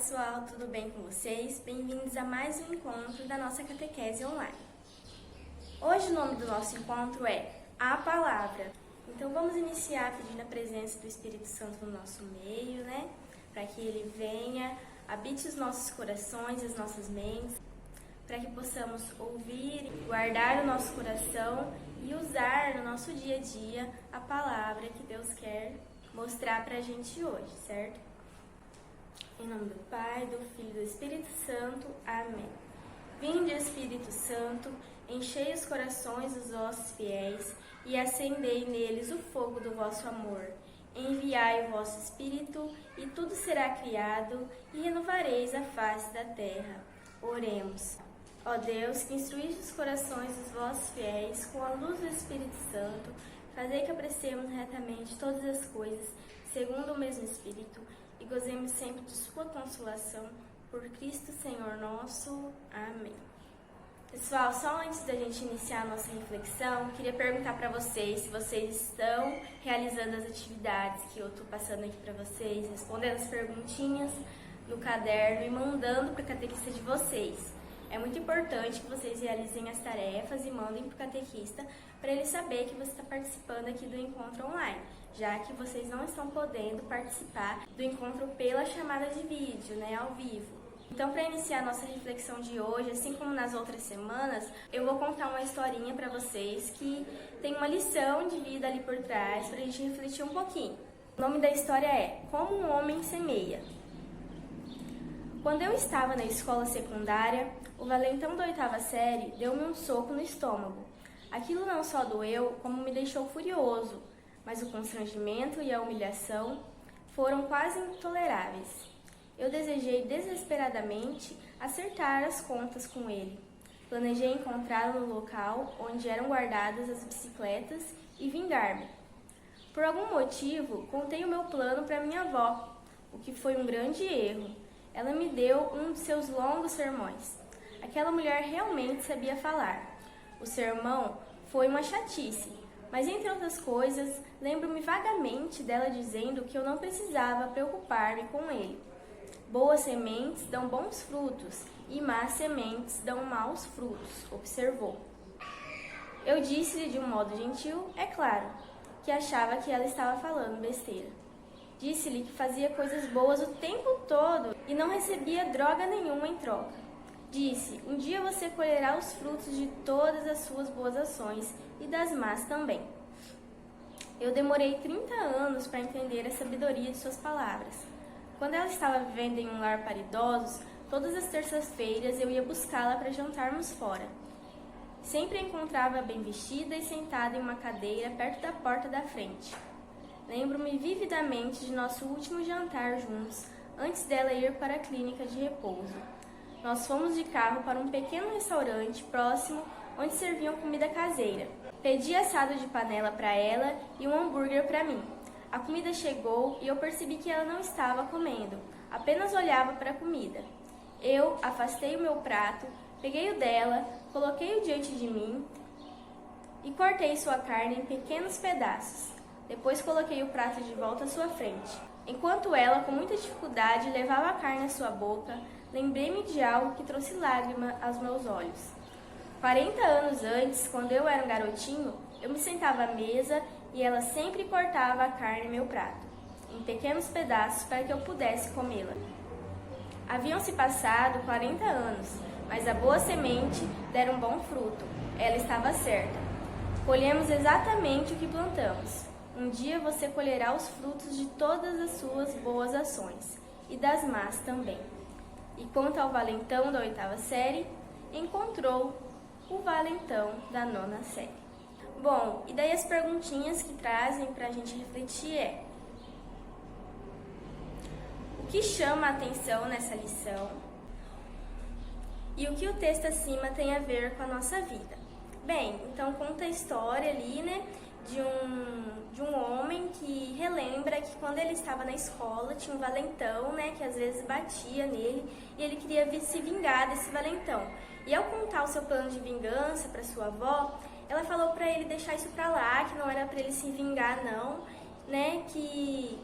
pessoal, tudo bem com vocês? Bem-vindos a mais um encontro da nossa catequese online. Hoje o nome do nosso encontro é A Palavra. Então vamos iniciar pedindo a presença do Espírito Santo no nosso meio, né? Para que ele venha, habite os nossos corações, as nossas mentes, para que possamos ouvir, guardar o nosso coração e usar no nosso dia a dia a palavra que Deus quer mostrar para a gente hoje, certo? Em nome do Pai, do Filho e do Espírito Santo. Amém. Vinde, Espírito Santo, enchei os corações dos vossos fiéis e acendei neles o fogo do vosso amor. Enviai o vosso Espírito e tudo será criado e renovareis a face da terra. Oremos. Ó Deus, que instruíste os corações dos vossos fiéis com a luz do Espírito Santo, fazei que apreciemos retamente todas as coisas, segundo o mesmo Espírito, e gozemos sempre de sua consolação, por Cristo Senhor nosso. Amém. Pessoal, só antes da gente iniciar a nossa reflexão, queria perguntar para vocês se vocês estão realizando as atividades que eu estou passando aqui para vocês, respondendo as perguntinhas no caderno e mandando para o catequista de vocês. É muito importante que vocês realizem as tarefas e mandem para o catequista para ele saber que você está participando aqui do encontro online, já que vocês não estão podendo participar do encontro pela chamada de vídeo, né, ao vivo. Então, para iniciar a nossa reflexão de hoje, assim como nas outras semanas, eu vou contar uma historinha para vocês que tem uma lição de vida ali por trás para a gente refletir um pouquinho. O nome da história é Como um Homem Semeia. Quando eu estava na escola secundária, o valentão da 8ª série deu-me um soco no estômago. Aquilo não só doeu, como me deixou furioso, mas o constrangimento e a humilhação foram quase intoleráveis. Eu desejei desesperadamente acertar as contas com ele. Planejei encontrá-lo no local onde eram guardadas as bicicletas e vingar-me. Por algum motivo, contei o meu plano para minha avó, o que foi um grande erro. Ela me deu um de seus longos sermões. Aquela mulher realmente sabia falar. O sermão foi uma chatice, mas entre outras coisas, lembro-me vagamente dela dizendo que eu não precisava preocupar-me com ele. Boas sementes dão bons frutos e más sementes dão maus frutos, observou. Eu disse-lhe de um modo gentil, é claro, que achava que ela estava falando besteira. Disse-lhe que fazia coisas boas o tempo todo e não recebia droga nenhuma em troca. Disse, um dia você colherá os frutos de todas as suas boas ações e das más também. Eu demorei 30 anos para entender a sabedoria de suas palavras. Quando ela estava vivendo em um lar para idosos, todas as terças-feiras eu ia buscá-la para jantarmos fora. Sempre a encontrava bem vestida e sentada em uma cadeira perto da porta da frente. Lembro-me vividamente de nosso último jantar juntos, antes dela ir para a clínica de repouso. Nós fomos de carro para um pequeno restaurante próximo, onde serviam comida caseira. Pedi assado de panela para ela e um hambúrguer para mim. A comida chegou e eu percebi que ela não estava comendo, apenas olhava para a comida. Eu afastei o meu prato, peguei o dela, coloquei-o diante de mim e cortei sua carne em pequenos pedaços. Depois coloquei o prato de volta à sua frente. Enquanto ela, com muita dificuldade, levava a carne à sua boca, lembrei-me de algo que trouxe lágrima aos meus olhos. 40 anos antes, quando eu era um garotinho, eu me sentava à mesa e ela sempre cortava a carne em meu prato, em pequenos pedaços para que eu pudesse comê-la. Haviam-se passado 40 anos, mas a boa semente dera um bom fruto. Ela estava certa. Colhemos exatamente o que plantamos. Um dia você colherá os frutos de todas as suas boas ações, e das más também. E quanto ao valentão da 8ª série, encontrou o valentão da 9ª série. Bom, e daí as perguntinhas que trazem para a gente refletir é: o que chama a atenção nessa lição? E o que o texto acima tem a ver com a nossa vida? Bem, então conta a história ali, né, de um homem que relembra que quando ele estava na escola tinha um valentão, né, que às vezes batia nele e ele queria se vingar desse valentão. E ao contar o seu plano de vingança para sua avó, ela falou para ele deixar isso para lá, que não era para ele se vingar não, né, que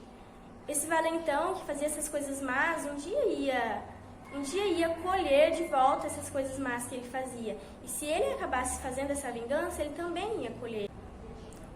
Esse valentão que fazia essas coisas más, um dia ia colher de volta essas coisas más que ele fazia. E se ele acabasse fazendo essa vingança, ele também ia colher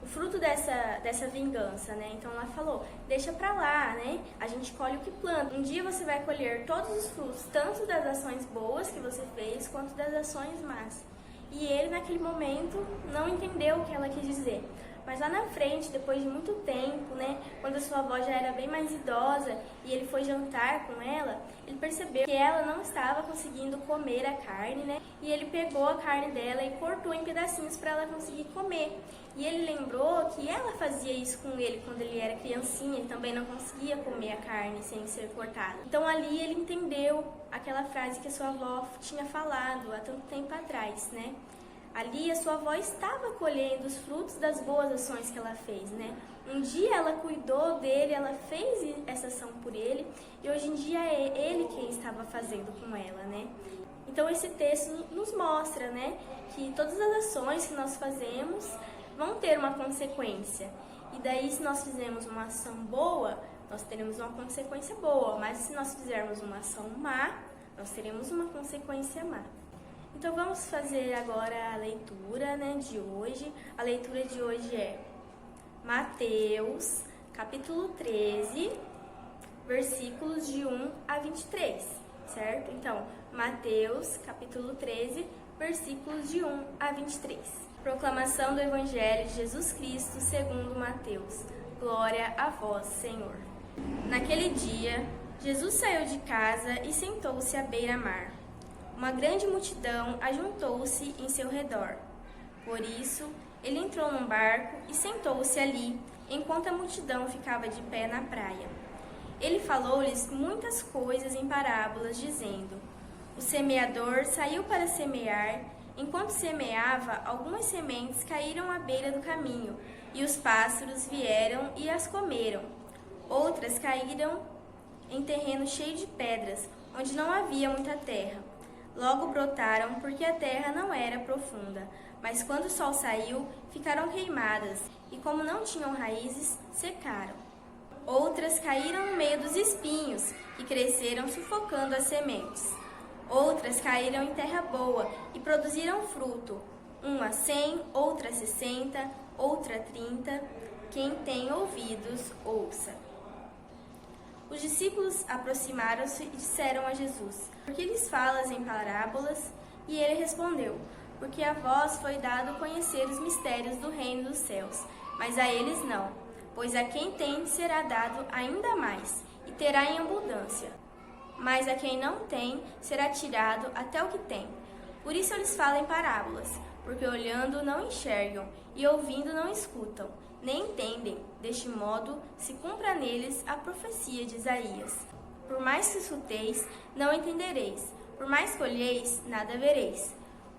o fruto dessa vingança, né? Então ela falou, deixa pra lá, né? A gente colhe o que planta. Um dia você vai colher todos os frutos, tanto das ações boas que você fez, quanto das ações más. E ele, naquele momento, não entendeu o que ela quis dizer. Mas lá na frente, depois de muito tempo, né, quando a sua avó já era bem mais idosa e ele foi jantar com ela, ele percebeu que ela não estava conseguindo comer a carne, né? E ele pegou a carne dela e cortou em pedacinhos para ela conseguir comer. E ele lembrou que ela fazia isso com ele quando ele era criancinha, ele também não conseguia comer a carne sem ser cortada. Então ali ele entendeu aquela frase que a sua avó tinha falado há tanto tempo atrás, né? Ali a sua avó estava colhendo os frutos das boas ações que ela fez, né? Um dia ela cuidou dele, ela fez essa ação por ele, e hoje em dia é ele quem estava fazendo com ela, né? Então esse texto nos mostra, né, que todas as ações que nós fazemos vão ter uma consequência. E daí, se nós fizermos uma ação boa, nós teremos uma consequência boa, mas se nós fizermos uma ação má, nós teremos uma consequência má. Então vamos fazer agora a leitura, né, de hoje. A leitura de hoje é Mateus, capítulo 13, versículos de 1 a 23, certo? Então, Mateus, capítulo 13, versículos de 1 a 23. Proclamação do Evangelho de Jesus Cristo segundo Mateus. Glória a vós, Senhor. Naquele dia, Jesus saiu de casa e sentou-se à beira-mar. Uma grande multidão ajuntou-se em seu redor. Por isso, ele entrou num barco e sentou-se ali, enquanto a multidão ficava de pé na praia. Ele falou-lhes muitas coisas em parábolas, dizendo: O semeador saiu para semear. Enquanto semeava, algumas sementes caíram à beira do caminho, e os pássaros vieram e as comeram. Outras caíram em terreno cheio de pedras, onde não havia muita terra. Logo brotaram, porque a terra não era profunda, mas quando o sol saiu, ficaram queimadas, e como não tinham raízes, secaram. Outras caíram no meio dos espinhos, e cresceram sufocando as sementes. Outras caíram em terra boa, e produziram fruto, uma 100, outra 60, outra 30. Quem tem ouvidos, ouça. Os discípulos aproximaram-se e disseram a Jesus: Por que lhes falas em parábolas? E ele respondeu: Porque a vós foi dado conhecer os mistérios do reino dos céus, mas a eles não. Pois a quem tem será dado ainda mais, e terá em abundância. Mas a quem não tem será tirado até o que tem. Por isso eu lhes falo em parábolas, porque olhando não enxergam, e ouvindo não escutam, nem entendem. Deste modo se cumpra neles a profecia de Isaías. Por mais que escuteis, não entendereis. Por mais que olheis, nada vereis.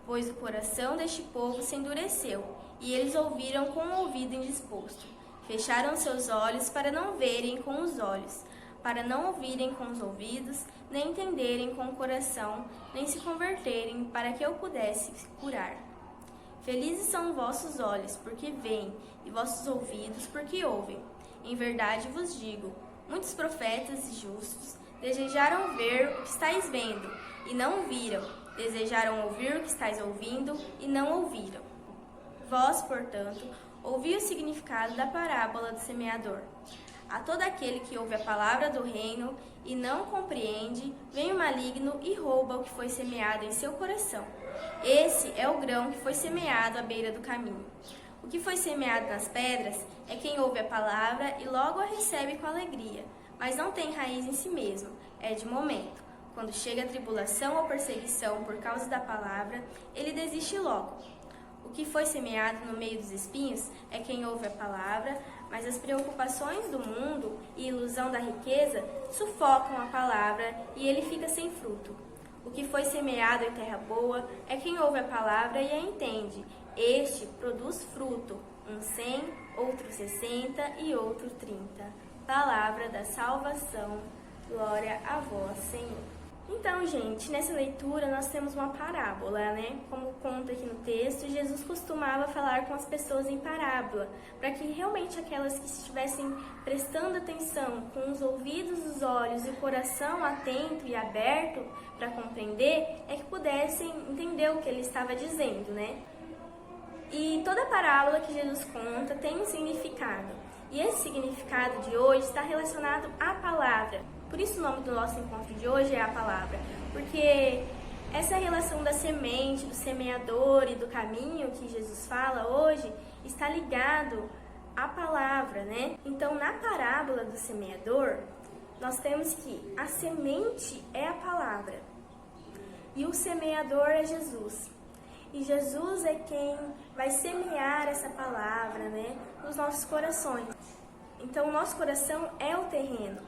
Pois o coração deste povo se endureceu, e eles ouviram com o ouvido indisposto. Fecharam seus olhos para não verem com os olhos, para não ouvirem com os ouvidos, nem entenderem com o coração, nem se converterem, para que eu pudesse curar. Felizes são vossos olhos, porque veem, e vossos ouvidos, porque ouvem. Em verdade vos digo, muitos profetas e justos desejaram ver o que estáis vendo, e não viram. Desejaram ouvir o que estáis ouvindo, e não ouviram. Vós, portanto, ouvi o significado da parábola do semeador. A todo aquele que ouve a palavra do reino e não compreende, vem o maligno e rouba o que foi semeado em seu coração. Esse é o grão que foi semeado à beira do caminho. O que foi semeado nas pedras é quem ouve a palavra e logo a recebe com alegria, mas não tem raiz em si mesmo, é de momento. Quando chega a tribulação ou perseguição por causa da palavra, ele desiste logo. O que foi semeado no meio dos espinhos é quem ouve a palavra, mas as preocupações do mundo e ilusão da riqueza sufocam a palavra e ele fica sem fruto. O que foi semeado em terra boa é quem ouve a palavra e a entende. Este produz fruto, um 100, outro 60 e outro 30. Palavra da salvação. Glória a vós, Senhor. Então, gente, nessa leitura nós temos uma parábola, né? Como conta aqui no texto, Jesus costumava falar com as pessoas em parábola, para que realmente aquelas que estivessem prestando atenção, com os ouvidos, os olhos e o coração atento e aberto para compreender, é que pudessem entender o que ele estava dizendo, né? E toda parábola que Jesus conta tem um significado. E esse significado de hoje está relacionado à palavra. Por isso o nome do nosso encontro de hoje é a palavra. Porque essa relação da semente, do semeador e do caminho que Jesus fala hoje está ligado à palavra, né? Então, na parábola do semeador, nós temos que a semente é a palavra e o semeador é Jesus. E Jesus é quem vai semear essa palavra, né, nos nossos corações. Então, o nosso coração é o terreno,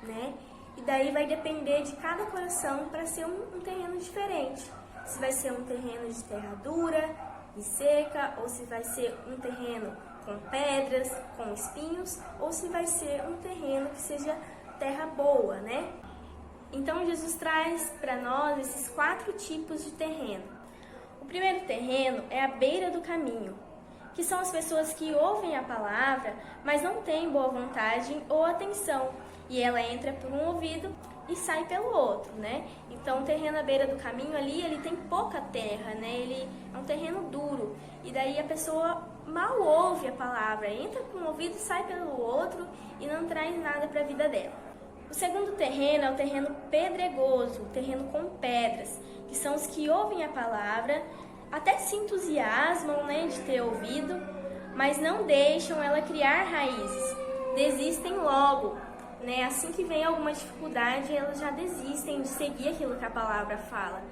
né? E daí vai depender de cada coração para ser um terreno diferente. Se vai ser um terreno de terra dura e seca, ou se vai ser um terreno com pedras, com espinhos, ou se vai ser um terreno que seja terra boa, né? Então, Jesus traz para nós esses 4 tipos de terreno. O primeiro terreno é a beira do caminho, que são as pessoas que ouvem a palavra, mas não têm boa vontade ou atenção, e ela entra por um ouvido e sai pelo outro, né? Então, o terreno à beira do caminho ali, ele tem pouca terra, né? Ele é um terreno duro, e daí a pessoa mal ouve a palavra, entra por um ouvido e sai pelo outro e não traz nada para a vida dela. O segundo terreno é o terreno pedregoso, o terreno com pedras, que são os que ouvem a palavra, até se entusiasmam, né, de ter ouvido, mas não deixam ela criar raízes, desistem logo, né? Assim que vem alguma dificuldade, elas já desistem de seguir aquilo que a palavra fala.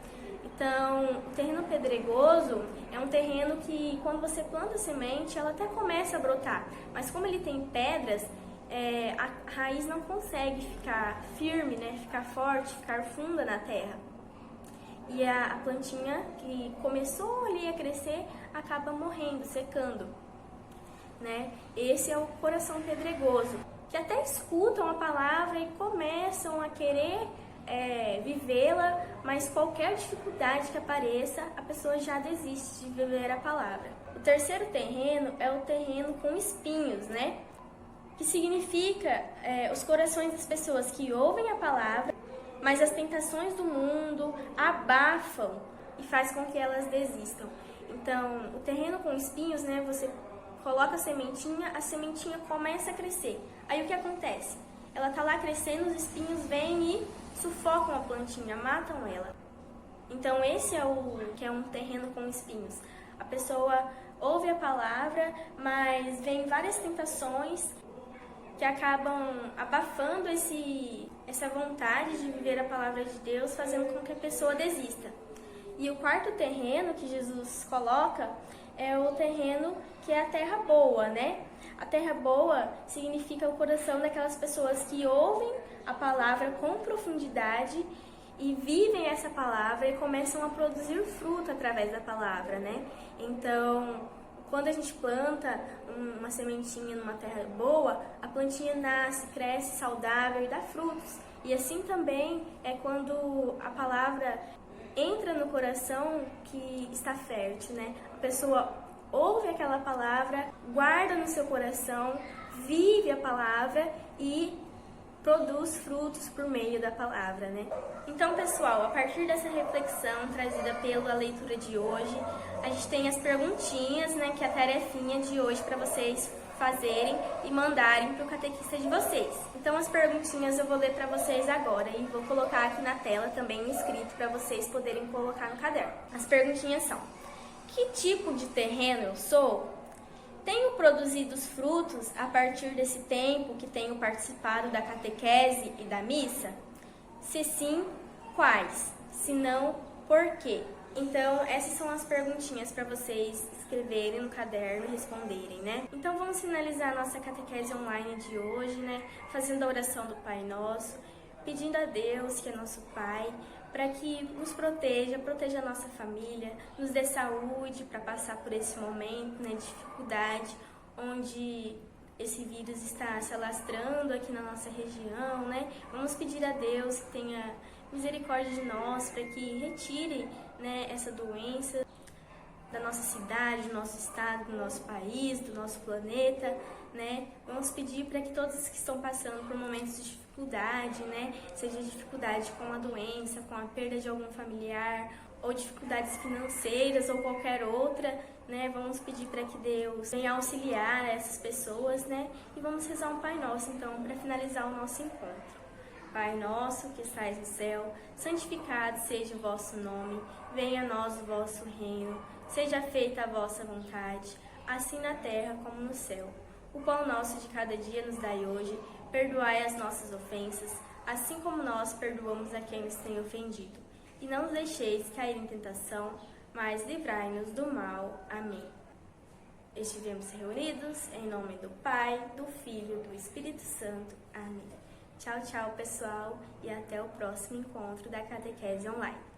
Então, o terreno pedregoso é um terreno que, quando você planta a semente, ela até começa a brotar, mas como ele tem pedras, a raiz não consegue ficar firme, né? Ficar forte, ficar funda na terra. E a plantinha que começou ali a crescer acaba morrendo, secando, né? Esse é o coração pedregoso, que até escutam a palavra e começam a querer vivê-la, mas qualquer dificuldade que apareça, a pessoa já desiste de viver a palavra. O terceiro terreno é o terreno com espinhos, né? Que significa os corações das pessoas que ouvem a palavra, mas as tentações do mundo abafam e faz com que elas desistam. Então, o terreno com espinhos, né, você coloca a sementinha começa a crescer. Aí o que acontece? Ela tá lá crescendo, os espinhos vêm e sufocam a plantinha, matam ela. Então, esse é o que é um terreno com espinhos. A pessoa ouve a palavra, mas vem várias tentações que acabam abafando essa vontade de viver a palavra de Deus, fazendo com que a pessoa desista. E o quarto terreno que Jesus coloca é o terreno que é a terra boa, né? A terra boa significa o coração daquelas pessoas que ouvem a palavra com profundidade e vivem essa palavra e começam a produzir fruto através da palavra, né? Então, quando a gente planta uma sementinha numa terra boa, a plantinha nasce, cresce saudável e dá frutos. E assim também é quando a palavra entra no coração que está fértil, né? A pessoa ouve aquela palavra, guarda no seu coração, vive a palavra e produz frutos por meio da palavra, né? Então, pessoal, a partir dessa reflexão trazida pela leitura de hoje, a gente tem as perguntinhas, né, que é a tarefinha de hoje para vocês fazerem e mandarem para o catequista de vocês. Então, as perguntinhas eu vou ler para vocês agora e vou colocar aqui na tela também escrito para vocês poderem colocar no caderno. As perguntinhas são: que tipo de terreno eu sou? Tenho produzido os frutos a partir desse tempo que tenho participado da catequese e da missa? Se sim, quais? Se não, por quê? Então, essas são as perguntinhas para vocês escreverem no caderno e responderem, né? Então, vamos finalizar a nossa catequese online de hoje, né? Fazendo a oração do Pai Nosso, pedindo a Deus, que é nosso Pai, para que nos proteja a nossa família, nos dê saúde para passar por esse momento, né, de dificuldade, onde esse vírus está se alastrando aqui na nossa região, né? Vamos pedir a Deus que tenha misericórdia de nós, para que retire, né, essa doença da nossa cidade, do nosso estado, do nosso país, do nosso planeta, né? Vamos pedir para que todos que estão passando por momentos de dificuldade, né, seja dificuldade com a doença, com a perda de algum familiar, ou dificuldades financeiras ou qualquer outra, né, vamos pedir para que Deus venha auxiliar essas pessoas, né, e vamos rezar um Pai Nosso, então, para finalizar o nosso encontro. Pai nosso que estais no céu, santificado seja o vosso nome, venha a nós o vosso reino, seja feita a vossa vontade, assim na terra como no céu. O pão nosso de cada dia nos dai hoje, perdoai as nossas ofensas, assim como nós perdoamos a quem nos tem ofendido. E não nos deixeis cair em tentação, mas livrai-nos do mal. Amém. Estivemos reunidos em nome do Pai, do Filho e do Espírito Santo. Amém. Tchau, tchau, pessoal, e até o próximo encontro da Catequese Online.